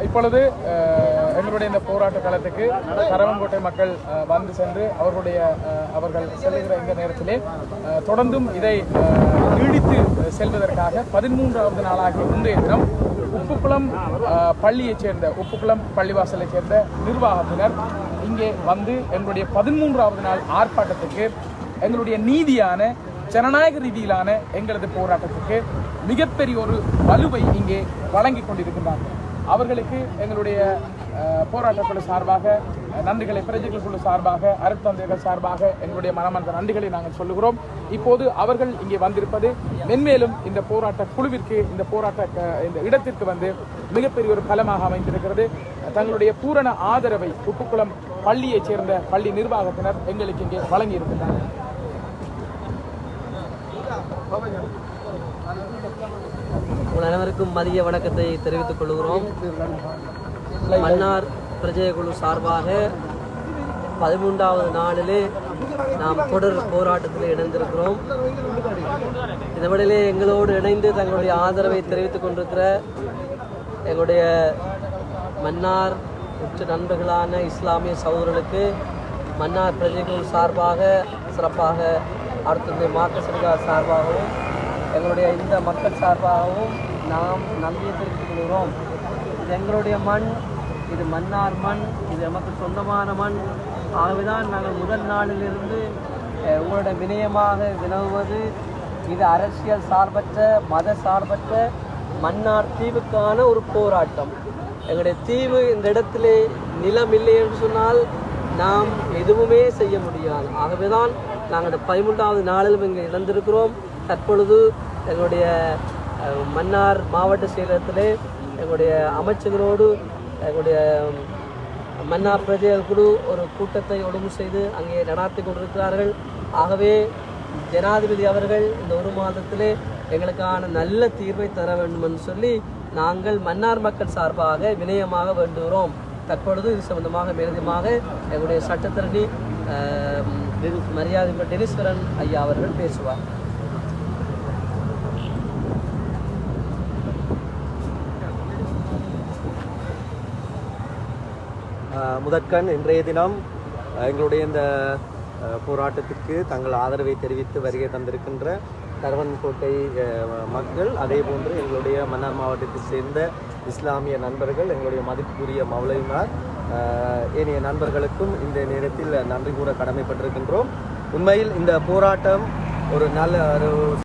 இப்பொழுது எங்களுடைய இந்த போராட்ட களத்துக்கு கரவங்கோட்டை மக்கள் வந்து சென்று அவர்கள் செல்லுகிற இந்த நேரத்திலே தொடர்ந்தும் இதை நீடித்து செல்வதற்காக 13வது நாளாகிய முந்தைய தினம் உப்புக்குளம் பள்ளியைச் சேர்ந்த உப்புக்குளம் பள்ளிவாசலைச் சேர்ந்த நிர்வாகத்தினர் இங்கே வந்து எங்களுடைய 13வது நாள் ஆர்ப்பாட்டத்துக்கு எங்களுடைய நீதியான ஜனநாயக ரீதியிலான எங்களது போராட்டத்துக்கு மிகப்பெரிய ஒரு வலுவை இங்கே வழங்கி கொண்டிருக்கின்றார்கள். அவர்களுக்கு எங்களுடைய போராட்ட குழு சார்பாக நன்றிகளை, பிரஜைகள் குழு சார்பாக, அருட்தந்தைகள் சார்பாக எங்களுடைய மனமார்ந்த நன்றிகளை நாங்கள் சொல்லுகிறோம். இப்போது அவர்கள் இங்கே வந்திருப்பது மென்மேலும் இந்த போராட்ட குழுவிற்கு இந்த இடத்திற்கு வந்து மிகப்பெரிய ஒரு பலமாக அமைந்திருக்கிறது. தங்களுடைய பூரண ஆதரவை உப்புக்குளம் பள்ளியைச் சேர்ந்த பள்ளி நிர்வாகத்தினர் எங்களுக்கு இங்கே வழங்கி இருக்கின்றனர். அனைவருக்கும் மதிய வணக்கத்தை தெரிவித்துக் கொள்கிறோம். மன்னார் பிரஜை குழு சார்பாக 13வது நாளிலே நாம் தொடர் போராட்டத்தில் இணைந்திருக்கிறோம். இந்த வழியிலே எங்களோடு இணைந்து தங்களுடைய ஆதரவை தெரிவித்துக் கொண்டிருக்கிற எங்களுடைய மன்னார் உற்ற நண்பர்களான இஸ்லாமிய சகோதரர்களுக்கு மன்னார் பிரஜை குழு சார்பாக, சிறப்பாக அடுத்த மார்க்சிஸ்ட் சார்பாகவும் எங்களுடைய இந்த மக்கள் சார்பாகவும் நாம் நன்றியை தெரிவித்துக் கொள்கிறோம். இது எங்களுடைய மண், இது மன்னார் மண், இது நமக்கு சொந்தமான மண். ஆகவேதான் நாங்கள் முதல் நாளிலிருந்து உங்களுடைய வினயமாக வினவுவது, இது அரசியல் சார்பற்ற, மத சார்பற்ற மன்னார் தீவுக்கான ஒரு போராட்டம். எங்களுடைய தீவு இந்த இடத்திலே நிலம் இல்லை என்று சொன்னால் நாம் எதுவுமே செய்ய முடியாது. ஆகவேதான் நாங்கள் 13வது நாளிலும் இங்கே இழந்திருக்கிறோம். தற்பொழுது எங்களுடைய மன்னார் மாவட்ட செயலகத்திலே எங்களுடைய அமைச்சர்களோடு எங்களுடைய மன்னார் பிரஜைகள் குழு ஒரு கூட்டத்தை ஒழுங்கு செய்து அங்கே நடாத்தி கொண்டிருக்கிறார்கள். ஆகவே ஜனாதிபதி அவர்கள் இந்த ஒரு மாதத்திலே எங்களுக்கான நல்ல தீர்வை தர வேண்டும் என்று சொல்லி நாங்கள் மன்னார் மக்கள் சார்பாக வினயமாக வேண்டுகிறோம். தற்பொழுது இது சம்பந்தமாக மேலதிகமாக எங்களுடைய சட்டத்தரணி மரியாதை டெனிஸ்வரன் ஐயா அவர்கள் பேசுவார். முதற்கண் இன்றைய தினம் எங்களுடைய இந்த போராட்டத்திற்கு தங்கள் ஆதரவை தெரிவித்து வருகை தந்திருக்கின்ற கரவன்கோட்டை மக்கள், அதே போன்று எங்களுடைய மன்னார் மாவட்டத்தை சேர்ந்த இஸ்லாமிய நண்பர்கள், எங்களுடைய மதிப்புக்குரிய மௌலவிமார், ஏனைய நண்பர்களுக்கும் இந்த நேரத்தில் நன்றி கூற கடமைப்பட்டிருக்கின்றோம். உண்மையில் இந்த போராட்டம் ஒரு நல்ல